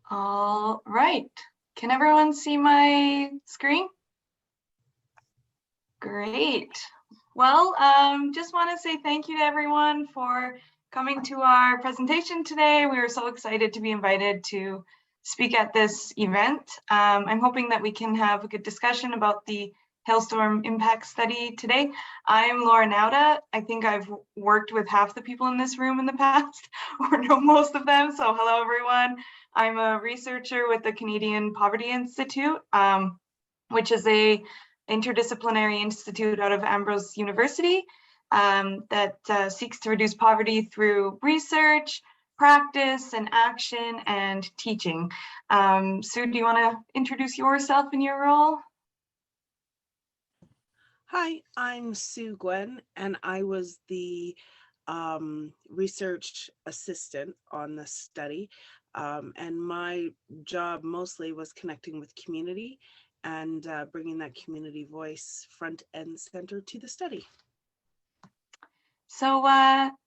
All right. Can everyone see my screen? Great. Well, just want to say thank you to everyone for coming to our presentation today. We are so excited to be invited to speak at this event. I'm hoping that we can have a good discussion about the Hailstorm impact study today. I'm Laura Nauta. I think I've worked with half the people in this room in the past, or know most of them. So hello, everyone. I'm a researcher with the Canadian Poverty Institute, which is a interdisciplinary institute out of Ambrose University that seeks to reduce poverty through research, practice, and action, and teaching. Sue, do you want to introduce yourself and your role? Hi, I'm Sue Gwynn, and I was the research assistant on the study. And my job mostly was connecting with community and bringing that community voice front and center to the study. So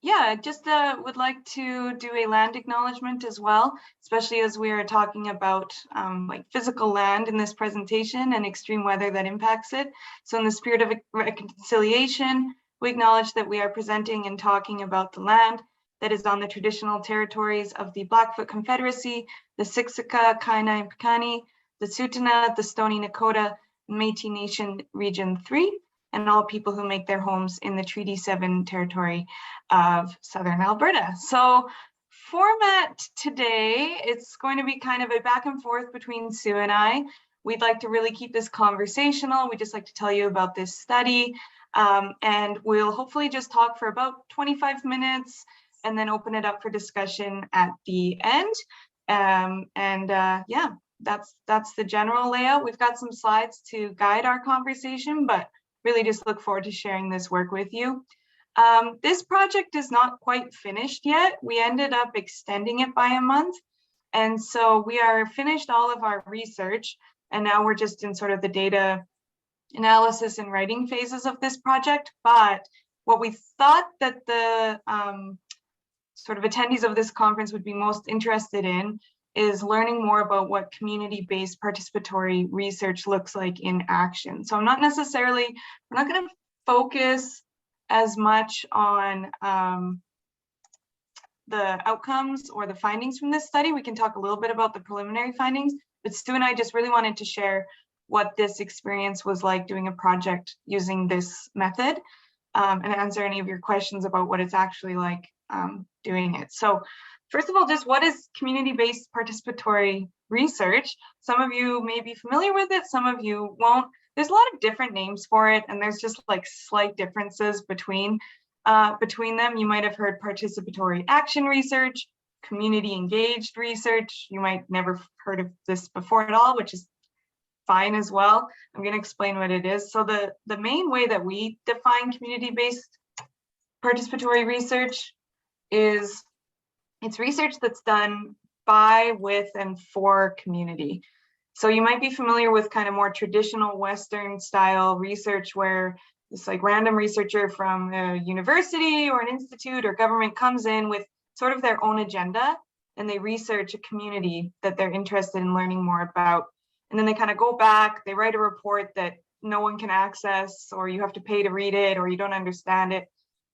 yeah, just would like to do a land acknowledgement as well, especially as we are talking about like physical land in this presentation and extreme weather that impacts it. So in the spirit of reconciliation, we acknowledge that we are presenting and talking about the land that is on the traditional territories of the Blackfoot Confederacy, the Siksika, Kainai, and Piikani, the Tsuut'ina, the Stoney Nakoda, Métis Nation Region 3, and all people who make their homes in the Treaty 7 territory of Southern Alberta. So format today, it's going to be kind of a back and forth between Sue and I. We'd like to really keep this conversational. We just like to tell you about this study, and we'll hopefully just talk for about 25 minutes and then open it up for discussion at the end. Yeah, that's the general layout. We've got some slides to guide our conversation, but really just look forward to sharing this work with you. This project is not quite finished yet. We ended up extending it by a month. And so we are finished all of our research, and now we're just in sort of the data analysis and writing phases of this project. But what we thought that the sort of attendees of this conference would be most interested in is learning more about what community-based participatory research looks like in action. So I'm not necessarily, we're not going to focus as much on the outcomes or the findings from this study. We can talk a little bit about the preliminary findings, but Stu and I just really wanted to share what this experience was like doing a project using this method, and answer any of your questions about what it's actually like doing it. So first of all, just what is community-based participatory research? Some of you may be familiar with it, some of you won't. There's a lot of different names for it, and there's just like slight differences between them. You might have heard participatory action research, community engaged research. You might never have heard of this before at all, which is fine as well. I'm going to explain what it is. So the main way that we define community-based participatory research is it's research that's done by, with, and for community. So you might be familiar with kind of more traditional Western style research where this like random researcher from a university or an institute or government comes in with sort of their own agenda, and they research a community that they're interested in learning more about. And then they kind of go back, they write a report that no one can access, or you have to pay to read it, or you don't understand it.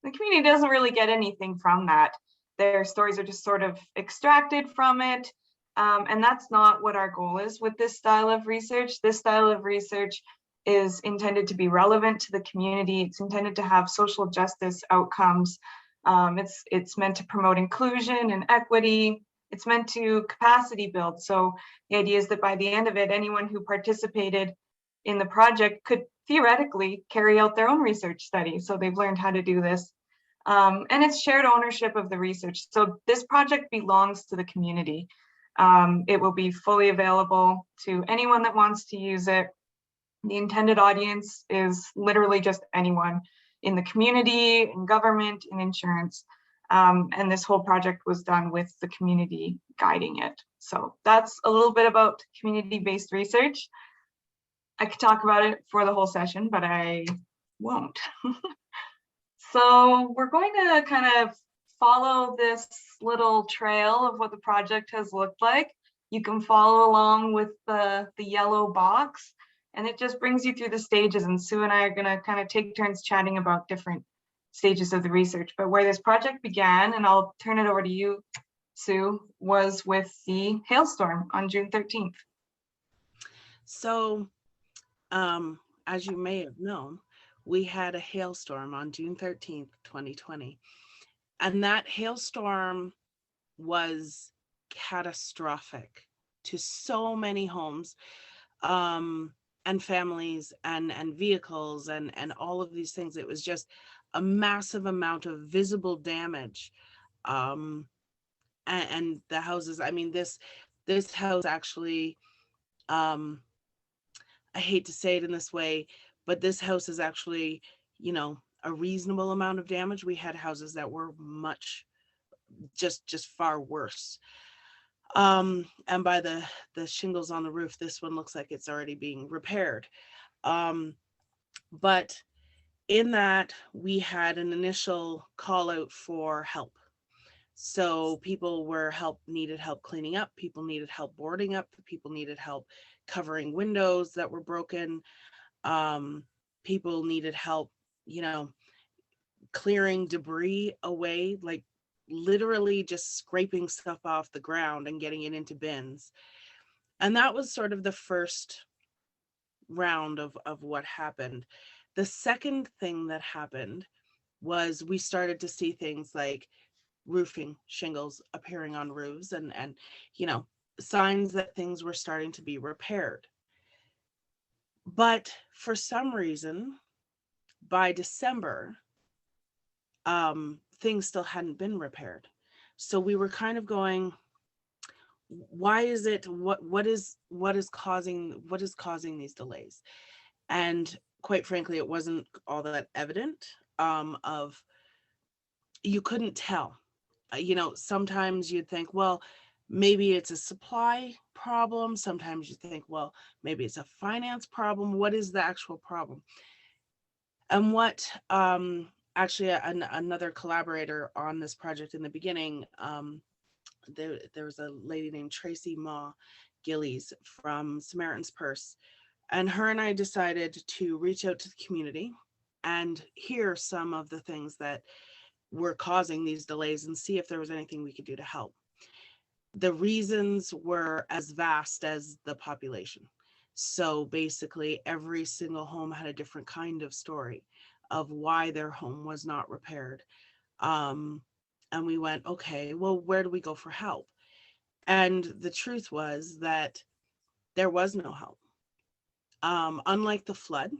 The community doesn't really get anything from that. Their stories are just sort of extracted from it. And that's not what our goal is with this style of research. This style of research is intended to be relevant to the community. It's intended to have social justice outcomes. It's meant to promote inclusion and equity. It's meant to capacity build. So the idea is that by the end of it, anyone who participated in the project could theoretically carry out their own research study. So they've learned how to do this. And it's shared ownership of the research. So this project belongs to the community. It will be fully available to anyone that wants to use it. The intended audience is literally just anyone in the community, in government, in insurance. And this whole project was done with the community guiding it. So that's a little bit about community-based research. I could talk about it for the whole session, but I won't. So we're going to kind of follow this little trail of what the project has looked like. You can follow along with the yellow box, and it just brings you through the stages. And Sue and I are going to kind of take turns chatting about different stages of the research. But where this project began, and I'll turn it over to you, Sue, was with the hailstorm on June 13th. So, as you may have known, we had a hailstorm on June 13th, 2020. And that hailstorm was catastrophic to so many homes, and families and vehicles and all of these things. It was just a massive amount of visible damage. And the houses, I mean, this house actually, I hate to say it in this way, but this house is actually, you know, a reasonable amount of damage. We had houses that were much, just far worse. And by the shingles on the roof, this one looks like it's already being repaired. But in that, we had an initial call out for help. So people needed help cleaning up, people needed help boarding up, people needed help covering windows that were broken. People needed help, you know, clearing debris away, like literally just scraping stuff off the ground and getting it into bins. And that was sort of the first round of what happened. The second thing that happened was we started to see things like roofing shingles appearing on roofs and you know, signs that things were starting to be repaired. But for some reason, by December, things still hadn't been repaired. So we were kind of going, why is it, what is causing these delays? And quite frankly, it wasn't all that evident. Of you couldn't tell. You know, sometimes you'd think, well, maybe it's a supply problem. Sometimes you think, well, maybe it's a finance problem. What is the actual problem? And what actually another collaborator on this project in the beginning, there was a lady named Tracy Ma Gillies from Samaritan's Purse, and her and I decided to reach out to the community and hear some of the things that were causing these delays and see if there was anything we could do to help. The reasons were as vast as the population. So basically every single home had a different kind of story of why their home was not repaired. And we went, okay, well, where do we go for help? And the truth was that there was no help. Unlike the flood,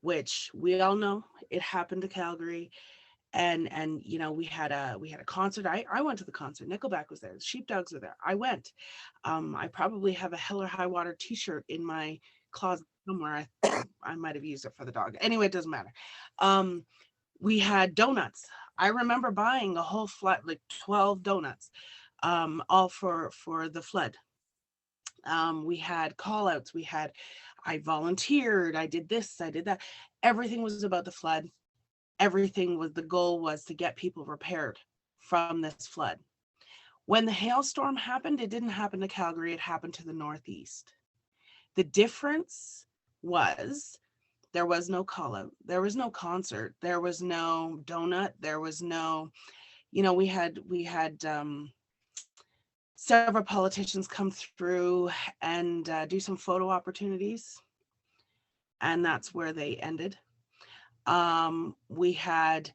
which we all know it happened to Calgary, and you know, we had a concert. I went to the concert. Nickelback was there. The Sheepdogs were there. I went. I probably have a Hell or High Water t-shirt in my closet somewhere. I might have used it for the dog. Anyway, it doesn't matter. We had donuts. I remember buying a whole flat, like 12 donuts, all for the flood. We had call outs. I volunteered. I did this, I did that. Everything was about the flood. The goal was to get people repaired from this flood. When the hailstorm happened, it didn't happen to Calgary, it happened to the Northeast. The difference was there was no call out, there was no concert, there was no donut, there was no, you know, we had several politicians come through and do some photo opportunities, and that's where they ended. We had,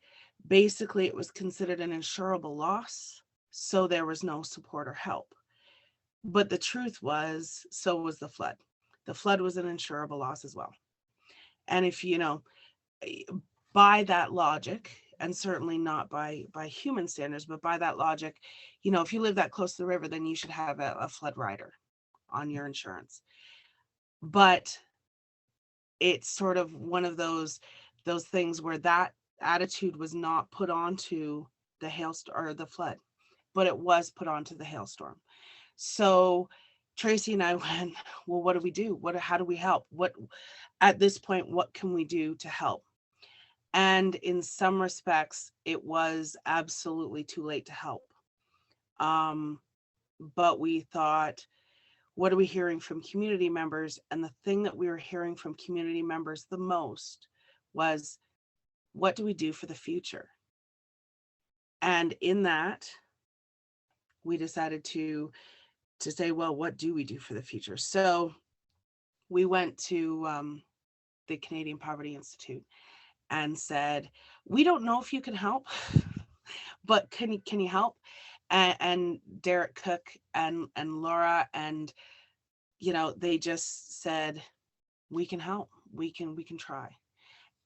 basically it was considered an insurable loss, so there was no support or help. But the truth was, so was the flood. The flood was an insurable loss as well. And if, you know, by that logic, and certainly not by human standards, but by that logic, you know, if you live that close to the river, then you should have a flood rider on your insurance. But it's sort of one of those things where that attitude was not put onto the hailstorm or the flood, but it was put onto the hailstorm. So Tracy and I went, well, what do we do? How do we help? At this point, what can we do to help? And in some respects, it was absolutely too late to help. but we thought, what are we hearing from community members? And the thing that we were hearing from community members the most was, what do we do for the future? And in that, we decided to say, well, what do we do for the future? So we went to the Canadian Poverty Institute and said, we don't know if you can help, but can you help? And Derek Cook and Laura, and they just said, we can help, we can try.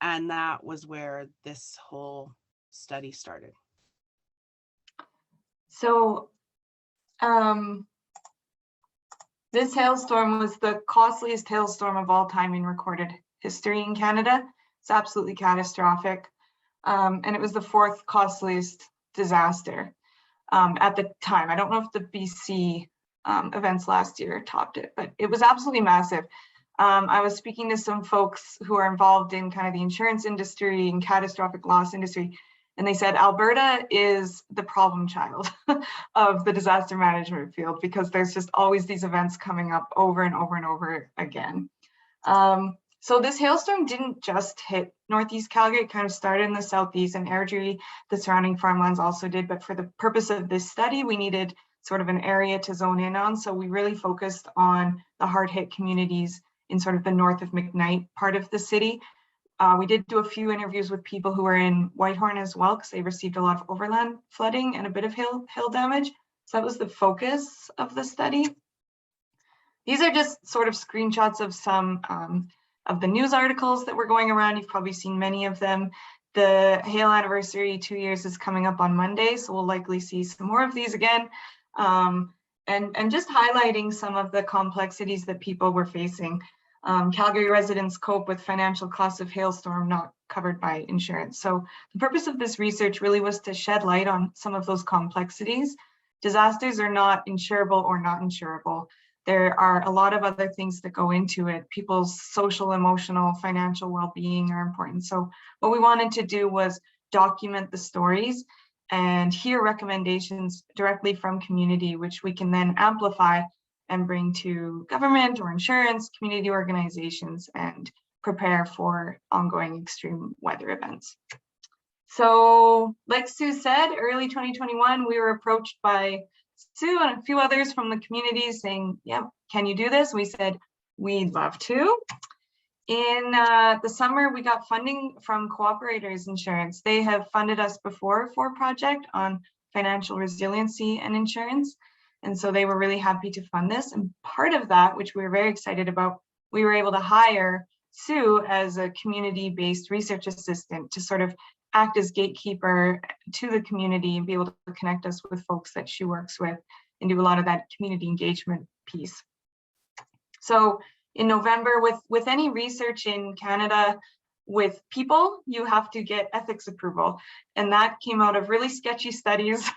And that was where this whole study started. So this hailstorm was the costliest hailstorm of all time in recorded history in Canada. It's absolutely catastrophic. And it was the fourth costliest disaster at the time. I don't know if the BC events last year topped it, but it was absolutely massive. I was speaking to some folks who are involved in kind of the insurance industry and catastrophic loss industry, and they said Alberta is the problem child of the disaster management field because there's just always these events coming up over and over and over again. So this hailstorm didn't just hit Northeast Calgary, it kind of started in the Southeast, and Airdrie, the surrounding farmlands also did, but for the purpose of this study, we needed sort of an area to zone in on. So we really focused on the hard hit communities in sort of the north of McKnight part of the city. We did do a few interviews with people who were in Whitehorn as well, because they received a lot of overland flooding and a bit of hail damage. So that was the focus of the study. These are just sort of screenshots of some of the news articles that were going around. You've probably seen many of them. The hail anniversary 2 years is coming up on Monday, so we'll likely see some more of these again. And just highlighting some of the complexities that people were facing. Calgary residents cope with financial costs of hailstorm not covered by insurance. So the purpose of this research really was to shed light on some of those complexities. Disasters are not insurable or not insurable. There are a lot of other things that go into it. People's social, emotional, financial well-being are important. So what we wanted to do was document the stories and hear recommendations directly from community, which we can then amplify and bring to government or insurance, community organizations, and prepare for ongoing extreme weather events. So like Sue said, early 2021, we were approached by Sue and a few others from the community saying, yeah, can you do this? We said, we'd love to. In the summer, we got funding from Cooperators Insurance. They have funded us before for a project on financial resiliency and insurance. And so they were really happy to fund this. And part of that, which we were very excited about, we were able to hire Sue as a community-based research assistant to sort of act as gatekeeper to the community and be able to connect us with folks that she works with and do a lot of that community engagement piece. So in November, with any research in Canada with people, you have to get ethics approval. And that came out of really sketchy studies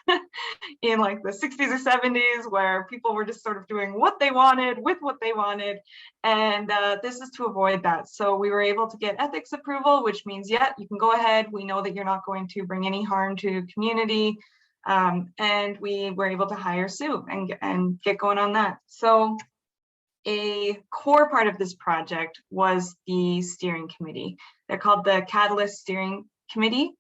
in like the 60s or 70s, where people were just sort of doing what they wanted with what they wanted. And this is to avoid that. So we were able to get ethics approval, which means, yeah, you can go ahead. We know that you're not going to bring any harm to community. And we were able to hire Sue and get going on that. So a core part of this project was the steering committee. They're called the Catalyst Steering Committee,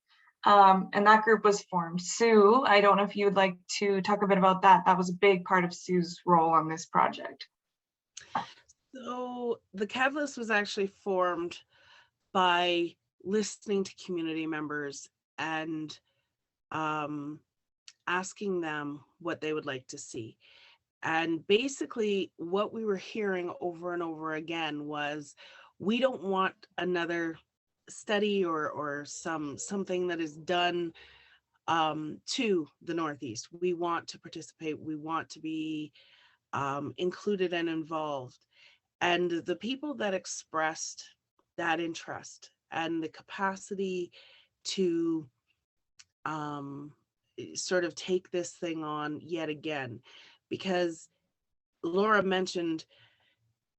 and that group was formed. Sue, I don't know if you would like to talk a bit about that. That was a big part of Sue's role on this project. So the Catalyst was actually formed by listening to community members and asking them what they would like to see. And basically what we were hearing over and over again was, we don't want another study or something that is done to the Northeast. We want to participate. We want to be included and involved. And the people that expressed that interest and the capacity to sort of take this thing on yet again, because Laura mentioned,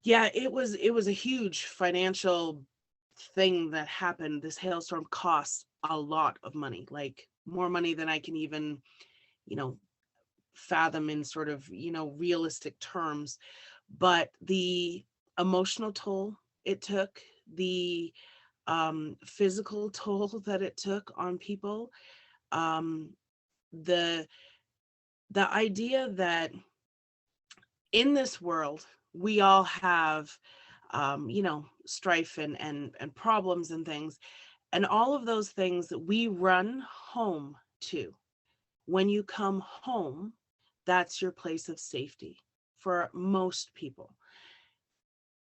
yeah, it was a huge financial thing that happened. This hailstorm costs a lot of money, like more money than I can even, fathom in sort of, realistic terms. But the emotional toll it took, the physical toll that it took on people, the idea that in this world we all have strife and problems and things, and all of those things that we run home to. When you come home, that's your place of safety for most people.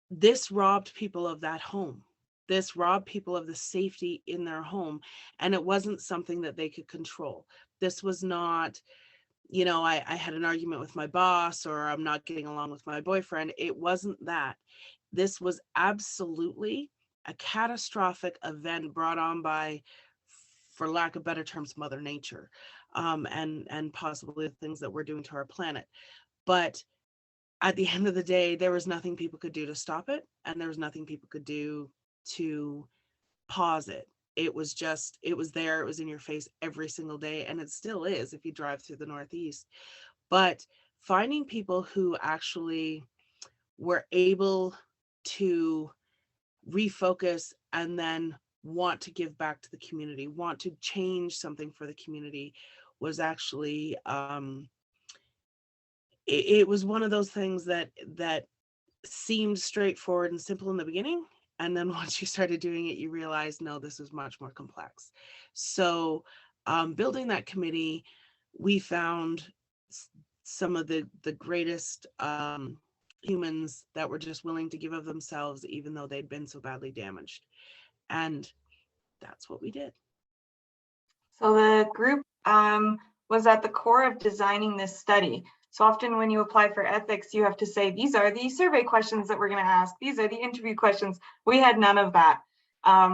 This robbed people of that home. This robbed people of the safety in their home, and it wasn't something that they could control. This was not, I had an argument with my boss, or I'm not getting along with my boyfriend. It wasn't that. This was absolutely a catastrophic event brought on by, for lack of better terms, Mother Nature, and possibly the things that we're doing to our planet. But at the end of the day, there was nothing people could do to stop it, and there was nothing people could do to pause it. It was there, it was in your face every single day, and it still is if you drive through the Northeast. But finding people who actually were able to refocus and then want to give back to the community, want to change something for the community, was actually it was one of those things that seemed straightforward and simple in the beginning, and then once you started doing it, you realize, no, this is much more complex. So building that committee, we found some of the greatest humans that were just willing to give of themselves, even though they'd been so badly damaged. And that's what we did. So the group was at the core of designing this study. So often when you apply for ethics, you have to say, these are the survey questions that we're going to ask. These are the interview questions. We had none of that.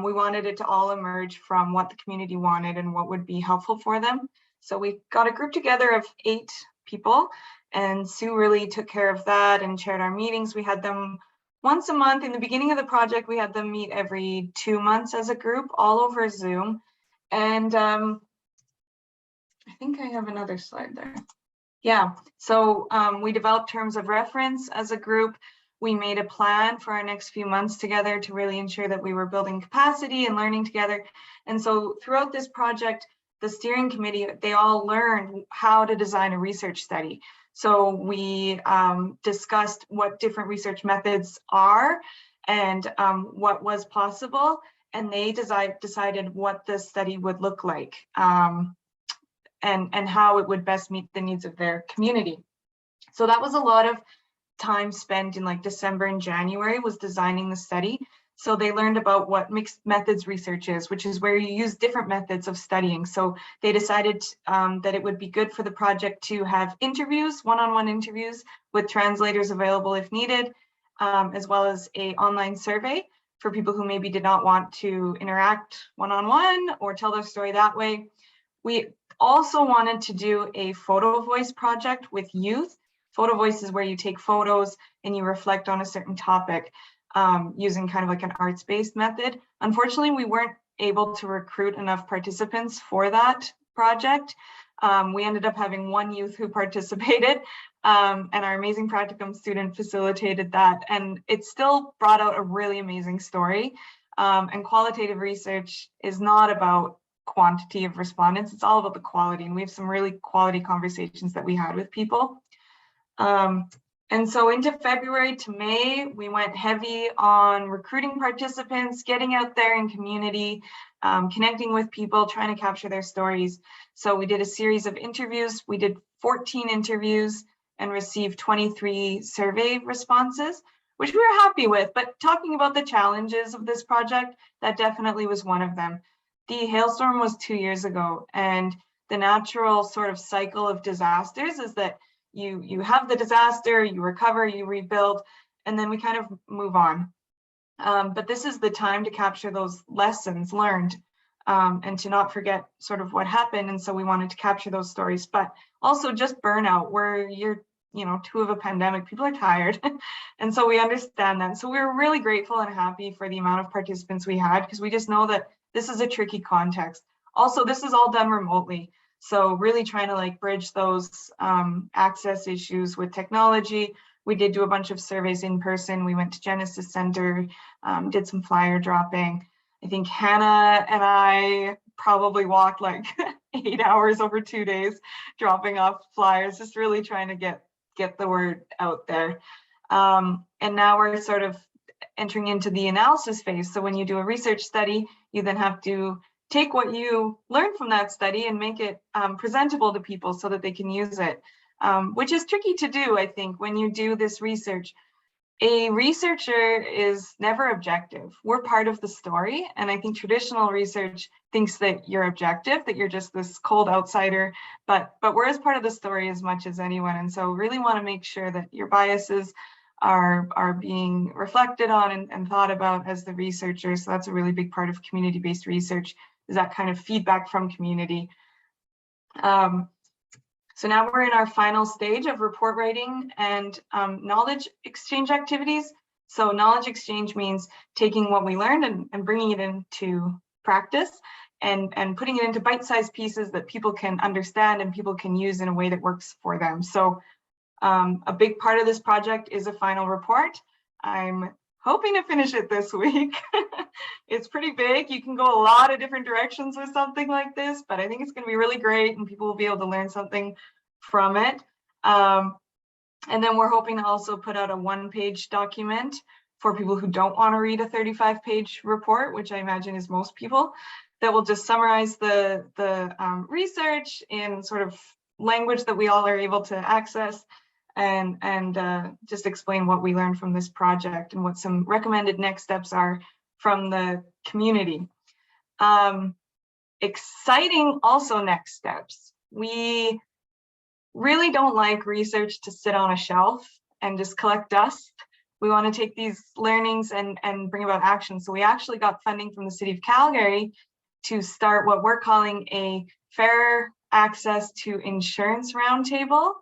We wanted it to all emerge from what the community wanted and what would be helpful for them. So we got a group together of 8 people, and Sue really took care of that and chaired our meetings. We had them once a month. In the beginning of the project, we had them meet every 2 months as a group, all over Zoom. And I think I have another slide there. Yeah, so we developed terms of reference as a group. We made a plan for our next few months together to really ensure that we were building capacity and learning together. And so throughout this project, the steering committee, they all learned how to design a research study. So we discussed what different research methods are and what was possible. And they decided what the study would look like. And how it would best meet the needs of their community. So that was a lot of time spent in like December and January was designing the study. So they learned about what mixed methods research is, which is where you use different methods of studying. So they decided that it would be good for the project to have interviews, one-on-one interviews with translators available if needed, as well as an online survey for people who maybe did not want to interact one-on-one or tell their story that way. We also wanted to do a photo voice project with youth. Photo voice is where you take photos and you reflect on a certain topic using kind of like an arts-based method. Unfortunately, we weren't able to recruit enough participants for that project. We ended up having 1 youth who participated, and our amazing practicum student facilitated that. And it still brought out a really amazing story. And qualitative research is not about quantity of respondents, it's all about the quality, and we have some really quality conversations that we had with people. And so into February to May, we went heavy on recruiting participants, getting out there in community, connecting with people, trying to capture their stories. So we did a series of interviews. We did 14 interviews and received 23 survey responses, which we were happy with. But talking about the challenges of this project, that definitely was one of them. The hailstorm was 2 years ago, and the natural sort of cycle of disasters is that you have the disaster, you recover, you rebuild, and then we kind of move on. But this is the time to capture those lessons learned and to not forget sort of what happened. And so we wanted to capture those stories, but also just burnout where you're, 2 of a pandemic, people are tired. And so we understand that. So we were really grateful and happy for the amount of participants we had, because we just know that this is a tricky context. Also, this is all done remotely. So really trying to like bridge those access issues with technology. We did do a bunch of surveys in person. We went to Genesis Center, did some flyer dropping. I think Hannah and I probably walked like 8 hours over 2 days, dropping off flyers, just really trying to get the word out there. And now we're sort of entering into the analysis phase. So when you do a research study, you then have to take what you learn from that study and make it presentable to people so that they can use it, which is tricky to do, I think, when you do this research. A researcher is never objective. We're part of the story. And I think traditional research thinks that you're objective, that you're just this cold outsider, but we're as part of the story as much as anyone. And so really want to make sure that your biases are being reflected on and thought about as the researcher. So that's a really big part of community-based research, is that kind of feedback from community. So now we're in our final stage of report writing and knowledge exchange activities. So knowledge exchange means taking what we learned and bringing it into practice and putting it into bite-sized pieces that people can understand and people can use in a way that works for them. So a big part of this project is a final report. I'm hoping to finish it this week. It's pretty big. You can go a lot of different directions with something like this, but I think it's going to be really great and people will be able to learn something from it. And then we're hoping to also put out a 1-page document for people who don't want to read a 35-page report, which I imagine is most people, that will just summarize the research in sort of language that we all are able to access, and just explain what we learned from this project and what some recommended next steps are from the community. Exciting also next steps. We really don't like research to sit on a shelf and just collect dust. We want to take these learnings and bring about action. So we actually got funding from the City of Calgary to start what we're calling a fair access to insurance roundtable.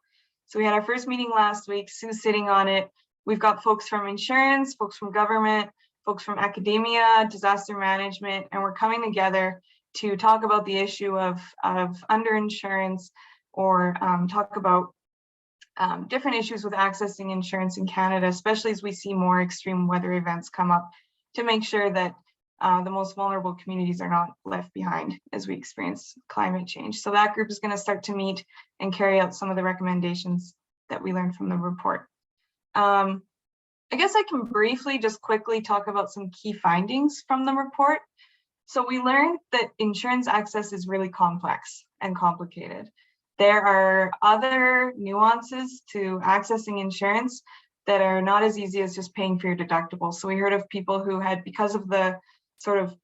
So we had our first meeting last week, Sue's sitting on it. We've got folks from insurance, folks from government, folks from academia, disaster management, and we're coming together to talk about the issue of underinsurance, or talk about different issues with accessing insurance in Canada, especially as we see more extreme weather events come up, to make sure that the most vulnerable communities are not left behind as we experience climate change. So that group is going to start to meet and carry out some of the recommendations that we learned from the report. I guess I can briefly, just quickly talk about some key findings from the report. So we learned that insurance access is really complex and complicated. There are other nuances to accessing insurance that are not as easy as just paying for your deductible. So we heard of people who had, because of the sort of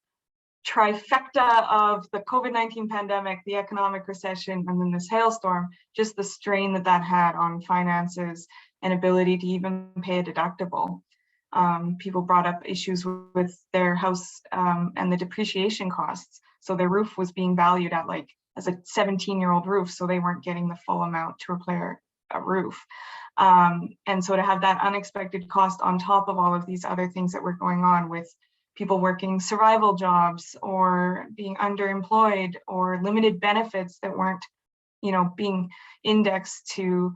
trifecta of the COVID-19 pandemic, the economic recession, and then this hailstorm, just the strain that had on finances and ability to even pay a deductible. People brought up issues with their house and the depreciation costs. So their roof was being valued at like as a 17-year-old roof, so they weren't getting the full amount to repair a roof. And so to have that unexpected cost on top of all of these other things that were going on with people working survival jobs or being underemployed or limited benefits that weren't, being indexed to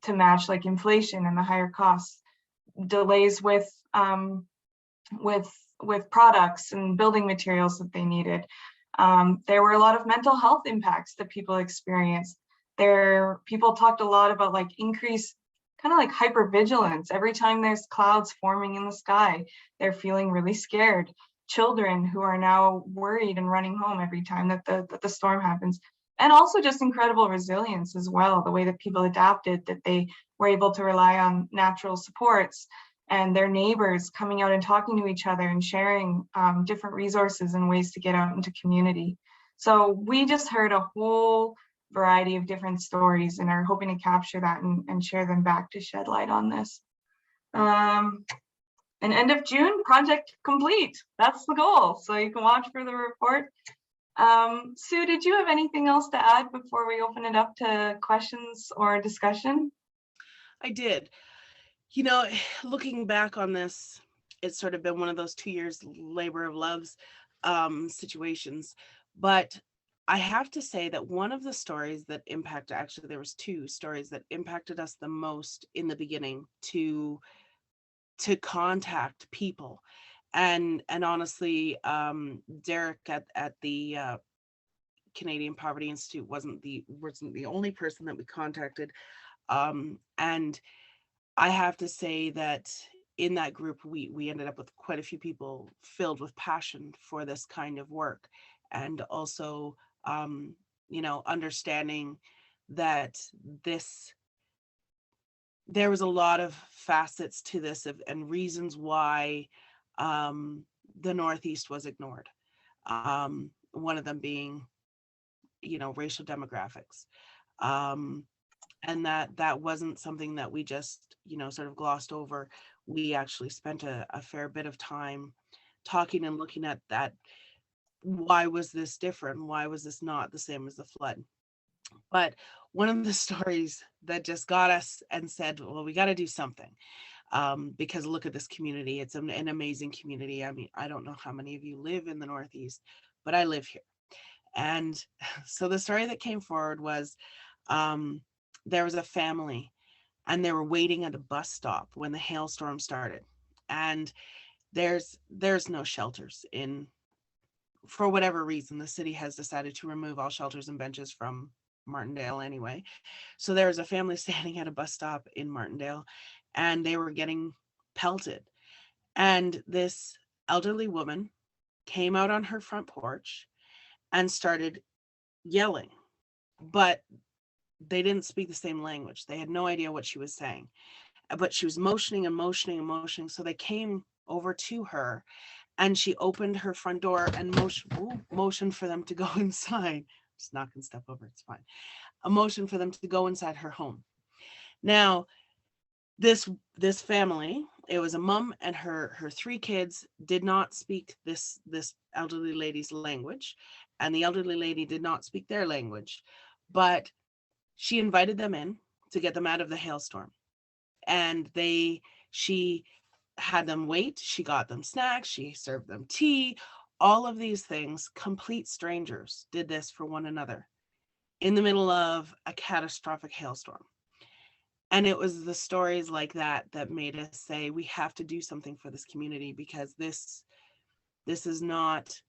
match like inflation and the higher costs, delays with products and building materials that they needed. There were a lot of mental health impacts that people experienced. People talked a lot about like increased kind of like hypervigilance. Every time there's clouds forming in the sky, they're feeling really scared. Children who are now worried and running home every time that the storm happens. And also just incredible resilience as well, the way that people adapted, that they were able to rely on natural supports and their neighbors coming out and talking to each other and sharing different resources and ways to get out into community. So we just heard a whole variety of different stories and are hoping to capture that and share them back to shed light on this. And end of June, project complete. That's the goal. So you can watch for the report. Sue, did you have anything else to add before we open it up to questions or discussion? I did. Looking back on this, it's sort of been one of those 2 years labor of loves situations. But I have to say that one of the stories that impacted, actually there was two stories that impacted us the most in the beginning to contact people. And honestly, Derek at the Canadian Poverty Institute wasn't the only person that we contacted. And I have to say that in that group, we ended up with quite a few people filled with passion for this kind of work, and also, you know, understanding that there was a lot of facets to this and reasons why the Northeast was ignored. One of them being, you know, racial demographics. And that wasn't something that we just, you know, sort of glossed over. We actually spent a fair bit of time talking and looking at that. Why was this different? Why was this not the same as the flood? But one of the stories that just got us and said, well, we got to do something, because look at this community. It's an amazing community. I mean, I don't know how many of you live in the Northeast, but I live here. And so the story that came forward was, there was a family and they were waiting at a bus stop when the hailstorm started. And there's no shelters in, for whatever reason, the city has decided to remove all shelters and benches from Martindale anyway. So there was a family standing at a bus stop in Martindale and they were getting pelted. And this elderly woman came out on her front porch and started yelling, but they didn't speak the same language. They had no idea what she was saying, but she was motioning and motioning and motioning. So they came over to her and she opened her front door and motioned for them to go inside. Just not gonna step over, it's fine. A motion for them to go inside her home. Now, this family, it was a mom and her three kids, did not speak this elderly lady's language, and the elderly lady did not speak their language, but she invited them in to get them out of the hailstorm. And she had them wait, she got them snacks, she served them tea, all of these things. Complete strangers did this for one another in the middle of a catastrophic hailstorm. And it was the stories like that that made us say, we have to do something for this community, because this is not,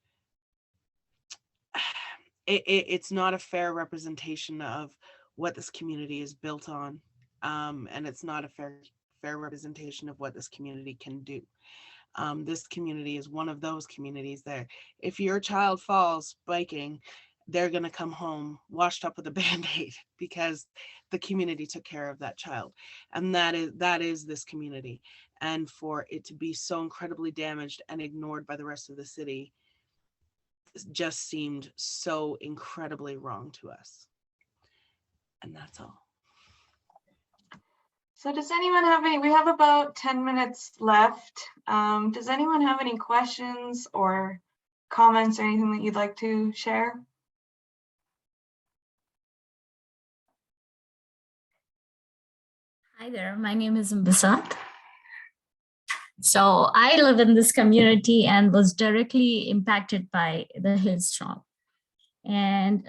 it's not a fair representation of what this community is built on. And it's not a fair representation of what this community can do. This community is one of those communities that if your child falls biking, they're going to come home washed up with a Band-Aid because the community took care of that child. And that is this community. And for it to be so incredibly damaged and ignored by the rest of the city just seemed so incredibly wrong to us. And that's all. So does anyone have any, we have about 10 minutes left. Does anyone have any questions or comments or anything that you'd like to share? Hi there, my name is Mbasat. So I live in this community and was directly impacted by the hailstorm. And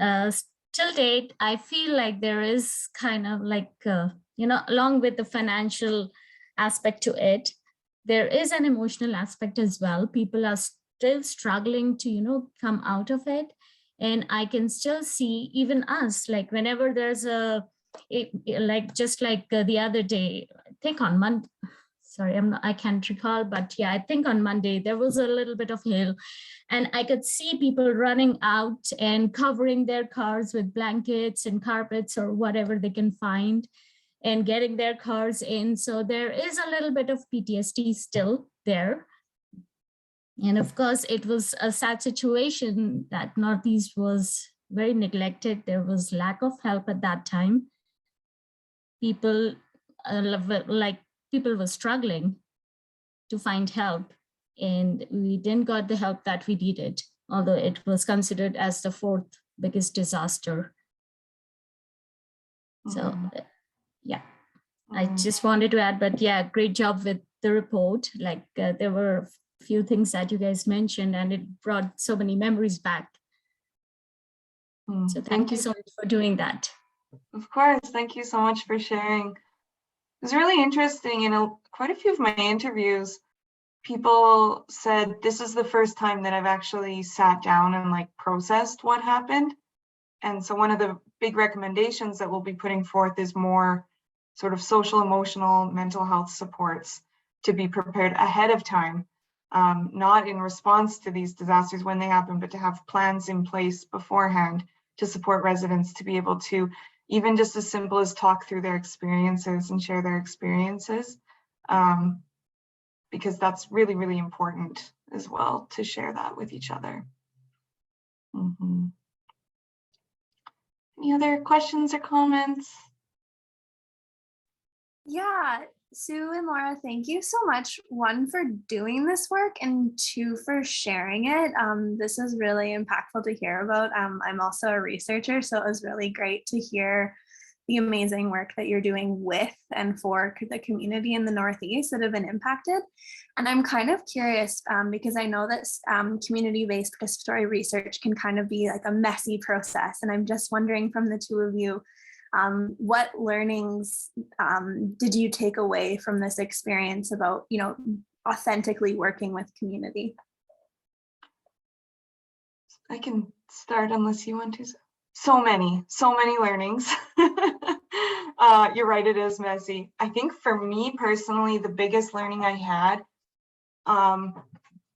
till date, I feel like there is kind of like, you know, along with the financial aspect to it, there is an emotional aspect as well. People are still struggling to, you know, come out of it. And I can still see even us, like whenever there's like just like the other day, I think on Monday, sorry, I can't recall, but yeah, I think on Monday there was a little bit of hail and I could see people running out and covering their cars with blankets and carpets or whatever they can find and getting their cars in. So there is a little bit of PTSD still there. And of course, it was a sad situation that Northeast was very neglected. There was lack of help at that time. People people were struggling to find help, and we didn't got the help that we needed, although it was considered as the fourth biggest disaster. So yeah, I just wanted to add, but yeah, great job with the report. Like there were a few things that you guys mentioned and it brought so many memories back. So thank you so much for doing that. Of course, thank you so much for sharing. It was really interesting. In quite a few of my interviews, people said this is the first time that I've actually sat down and like processed what happened. And so one of the big recommendations that we'll be putting forth is more sort of social, emotional, mental health supports to be prepared ahead of time, not in response to these disasters when they happen, but to have plans in place beforehand to support residents to be able to, even just as simple as talk through their experiences and share their experiences, because that's really, really important as well to share that with each other. Any other questions or comments? Yeah, Sue and Laura, thank you so much. One, for doing this work, and two, for sharing it. This is really impactful to hear about. I'm also a researcher, so it was really great to hear the amazing work that you're doing with and for the community in the Northeast that have been impacted. And I'm kind of curious because I know that community-based participatory research can kind of be like a messy process. And I'm just wondering from the two of you, what learnings did you take away from this experience about, authentically working with community? I can start unless you want to. So many learnings. You're right, it is messy. I think for me personally, the biggest learning I had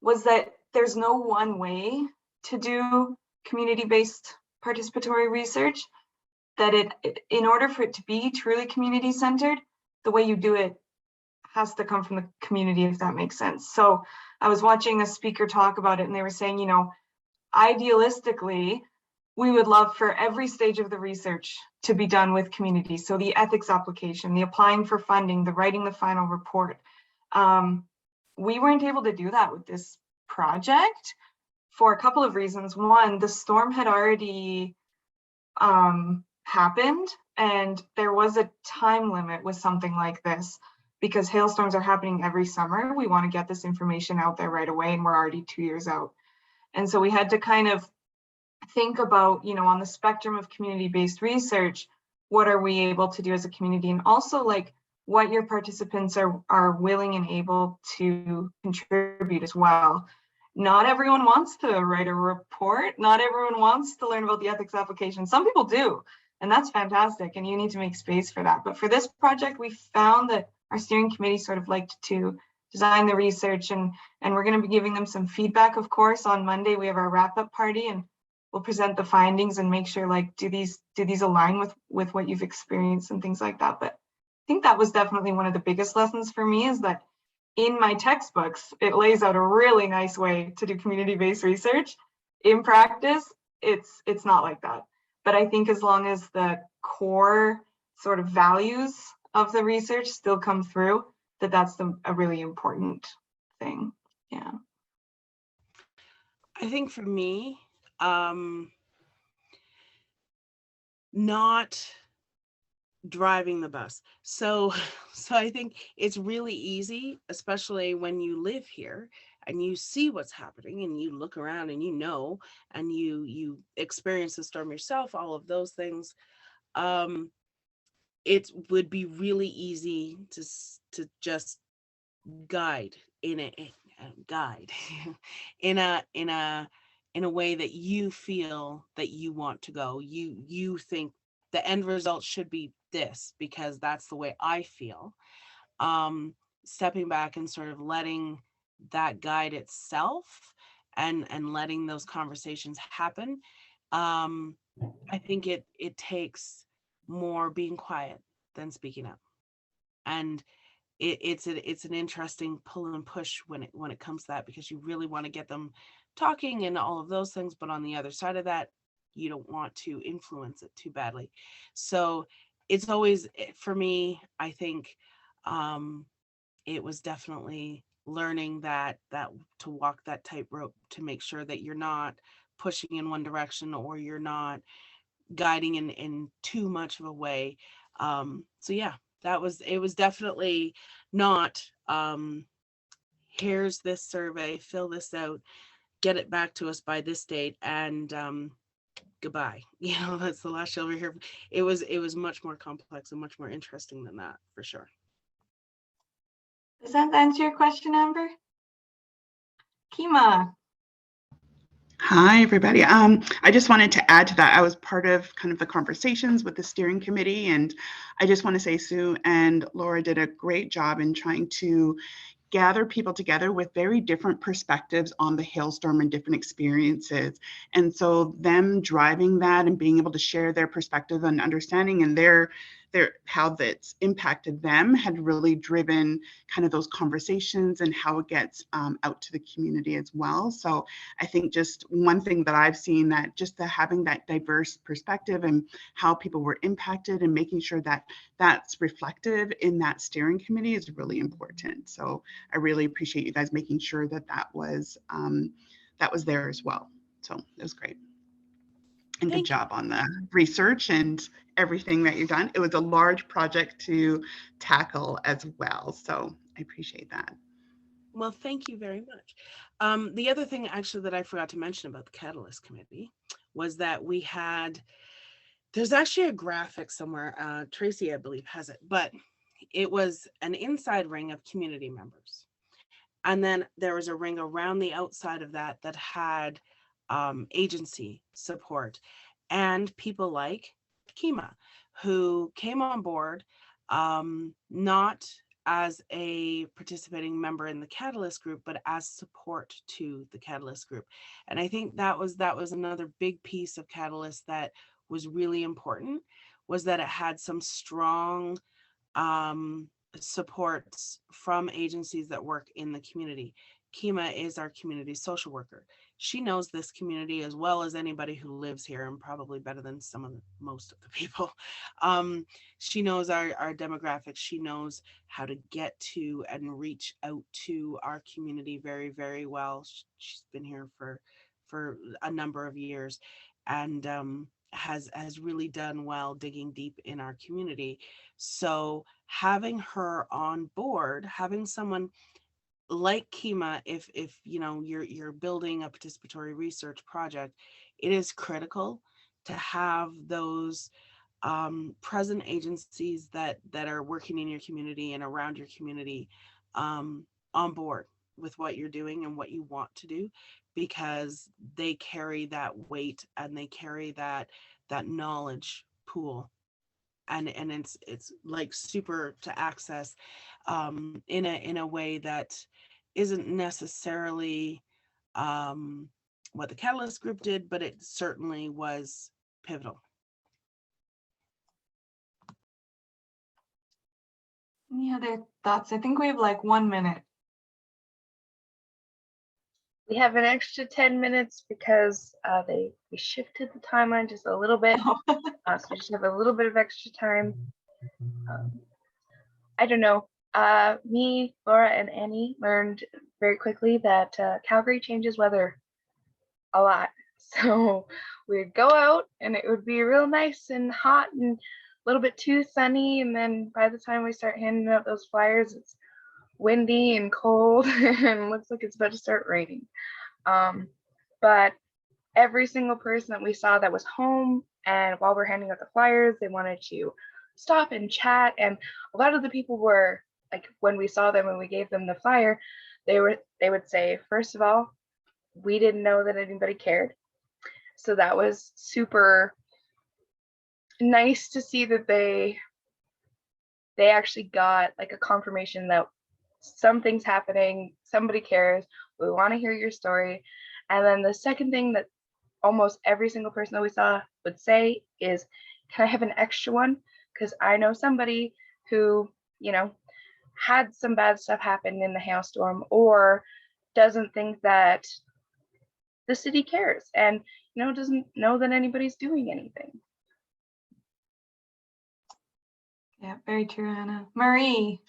was that there's no one way to do community-based participatory research, that in order for it to be truly community-centered, the way you do it has to come from the community, if that makes sense. So I was watching a speaker talk about it, and they were saying, idealistically, we would love for every stage of the research to be done with community. So the ethics application, the applying for funding, the writing the final report. We weren't able to do that with this project for a couple of reasons. One, the storm had already happened, and there was a time limit with something like this. Because hailstorms are happening every summer, we want to get this information out there right away, and we're already 2 years out. And so we had to kind of think about, on the spectrum of community-based research, what are we able to do as a community, and also like what your participants are willing and able to contribute as well. Not everyone wants to write a report. Not everyone wants to learn about the ethics application. Some people do, and that's fantastic, and you need to make space for that. But for this project, we found that our steering committee sort of liked to design the research, and we're going to be giving them some feedback, of course. On Monday, we have our wrap-up party, and we'll present the findings and make sure, like, do these align with what you've experienced and things like that. But I think that was definitely one of the biggest lessons for me, is that in my textbooks, it lays out a really nice way to do community-based research. In practice, it's not like that. But I think as long as the core sort of values of the research still come through, that's a really important thing. Yeah. I think for me, not driving the bus. So I think it's really easy, especially when you live here and you see what's happening and you look around and and you experience the storm yourself, all of those things. It would be really easy to just guide in a way that you feel that you want to go. You think the end result should be this because that's the way I feel. Stepping back and sort of letting that guide itself and letting those conversations happen. I think it takes more being quiet than speaking up, and it's an interesting pull and push when it comes to that, because you really want to get them talking and all of those things, but on the other side of that, you don't want to influence it too badly. So it's always, for me, I think it was definitely learning that to walk that tightrope, to make sure that you're not pushing in one direction or you're not guiding in too much of a way. So yeah, it was definitely not here's this survey, fill this out, get it back to us by this date, and goodbye. You know, that's the last you'll ever hear. It was much more complex and much more interesting than that, for sure. Does that answer your question, Amber? Kima. Hi, everybody. I just wanted to add to that. I was part of kind of the conversations with the steering committee, and I just want to say Sue and Laura did a great job in trying to gather people together with very different perspectives on the hailstorm and different experiences. And so them driving that and being able to share their perspective and understanding and their how that's impacted them had really driven kind of those conversations and how it gets out to the community as well. So I think just one thing that I've seen, that just having that diverse perspective and how people were impacted and making sure that that's reflective in that steering committee is really important. So I really appreciate you guys making sure that that was there as well. So it was great. And good job on the research and everything that you've done. It was a large project to tackle as well. So I appreciate that. Well, thank you very much. The other thing actually that I forgot to mention about the Catalyst Committee was that there's actually a graphic somewhere, Tracy, I believe, has it, but it was an inside ring of community members. And then there was a ring around the outside of that that had agency support and people like Kima, who came on board not as a participating member in the Catalyst group, but as support to the Catalyst group. And I think that was another big piece of Catalyst that was really important, was that it had some strong supports from agencies that work in the community. Kima is our community social worker. She knows this community as well as anybody who lives here, and probably better than most of the people. She knows our demographics. She knows how to get to and reach out to our community very, very well. She's been here for a number of years, and has really done well digging deep in our community. So having her on board, having someone like Kima, if you know you're building a participatory research project, it is critical to have those present agencies that are working in your community and around your community on board with what you're doing and what you want to do, because they carry that weight and they carry that knowledge pool, and it's like super to access in a way that isn't necessarily what the Catalyst group did, but it certainly was pivotal. Any other thoughts? I think we have like 1 minute. We have an extra 10 minutes because we shifted the timeline just a little bit. So we just have a little bit of extra time. I don't know. Me, Laura, and Annie learned very quickly that Calgary changes weather a lot. So we'd go out and it would be real nice and hot and a little bit too sunny. And then by the time we start handing out those flyers, it's windy and cold and looks like it's about to start raining. But every single person that we saw that was home, and while we're handing out the flyers, they wanted to stop and chat. And a lot of the people were like, when we saw them and we gave them the flyer, they would say, first of all, we didn't know that anybody cared. So that was super nice to see that they actually got like a confirmation that something's happening, somebody cares, we want to hear your story. And then the second thing that almost every single person that we saw would say is, can I have an extra one? Because I know somebody who, you know, had some bad stuff happen in the hailstorm, or doesn't think that the city cares, and, you know, doesn't know that anybody's doing anything. Yeah, very true, Anna. Marie.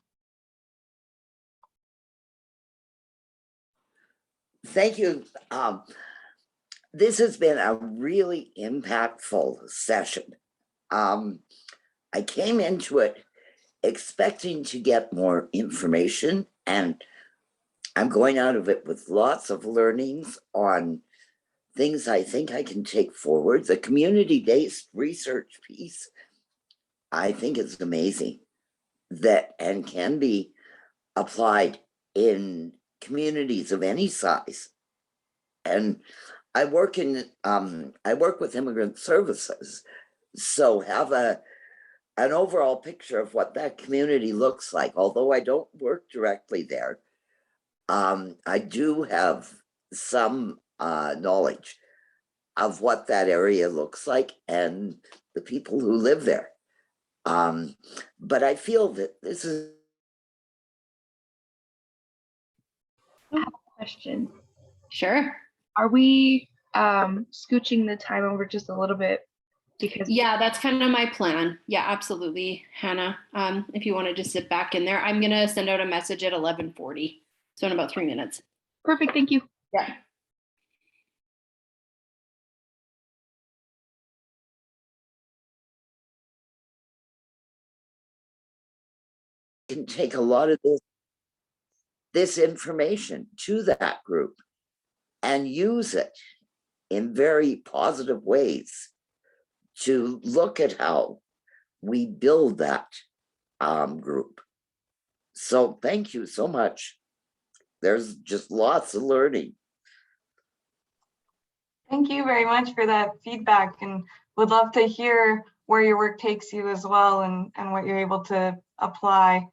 Thank you. This has been a really impactful session. I came into it expecting to get more information, and I'm going out of it with lots of learnings on things I think I can take forward. The community-based research piece, I think is amazing, that and can be applied in communities of any size. And I work with immigrant services, so have an overall picture of what that community looks like. Although I don't work directly there, I do have some knowledge of what that area looks like and the people who live there. But I feel that this is Question. Sure. Are we scooching the time over just a little bit? Because Yeah, that's kind of my plan. Yeah, absolutely, Hannah. If you want to just sit back in there, I'm gonna send out a message at 11:40. So in about 3 minutes. perfect, thank you. Yeah. can take a lot of this information to that group and use it in very positive ways to look at how we build that group. So thank you so much. There's just lots of learning. Thank you very much for that feedback, and would love to hear where your work takes you as well, and what you're able to apply.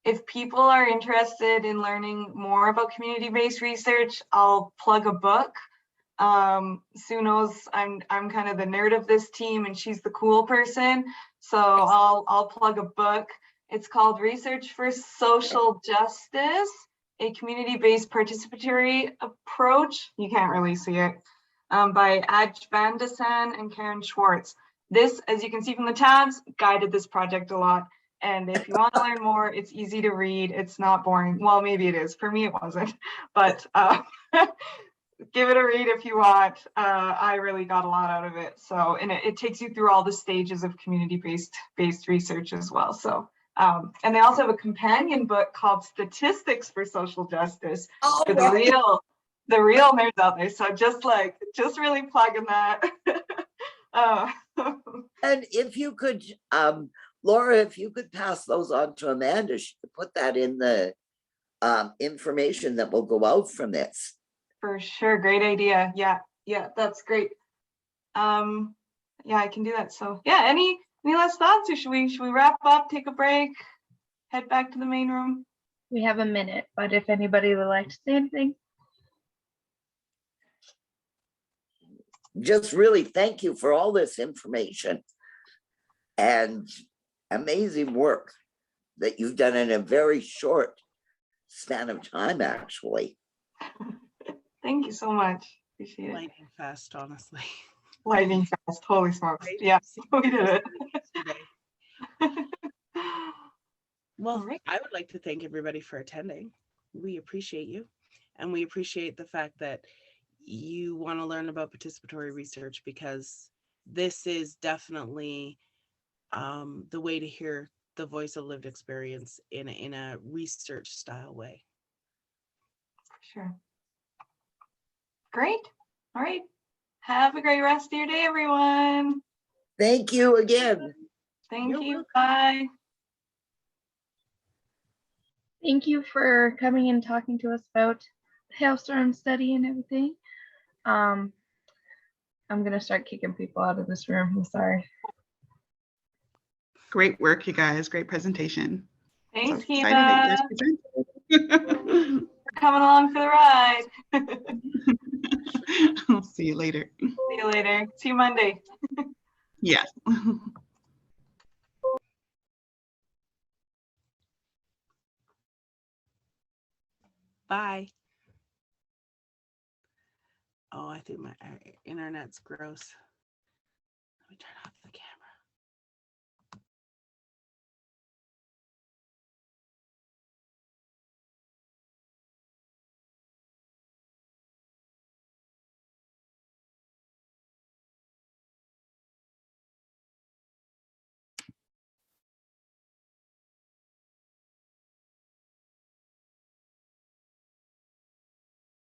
If people are interested in learning more about community-based research, I'll plug a book. Sue knows I'm kind of the nerd of this team and she's the cool person. So I'll plug a book. It's called Research for Social Justice, a Community-Based Participatory Approach. You can't really see it. By Aj Vandesan and Karen Schwartz. This, as you can see from the tabs, guided this project a lot. And if you want to learn more, it's easy to read. It's not boring. Well, maybe it is. For me, it wasn't. But give it a read if you want. I really got a lot out of it. So, and it takes you through all the stages of community-based research as well. So, and they also have a companion book called Statistics for Social Justice for the real nerds out there. So just really plugging that. And if you could, Laura, if you could pass those on to Amanda, she could put that in the information that will go out from this. For sure, great idea. Yeah, that's great. Yeah, I can do that. So yeah, any last thoughts, or should we wrap up, take a break, head back to the main room? We have a minute, but if anybody would like to say anything. Just really thank you for all this information and amazing work that you've done in a very short span of time, actually. Thank you so much. Appreciate it. Lightning fast, honestly. Lightning fast, holy smokes. Right? Yeah, we did it. Well, Right. I would like to thank everybody for attending. We appreciate you. And we appreciate the fact that you want to learn about participatory research, because this is definitely the way to hear the voice of lived experience in a research style way. Sure. Great. All right. Have a great rest of your day, everyone. Thank you again. Thank You're you. welcome. Bye. Thank you for coming and talking to us about the Hailstorm study and everything. I'm gonna start kicking people out of this room. I'm sorry. Great work, you guys. Great presentation. Thanks, So excited that Kiva, you guys presented. for coming along for the ride. I'll see you later. See you later. See you Monday. Yes. Bye. Oh, I think my internet's gross.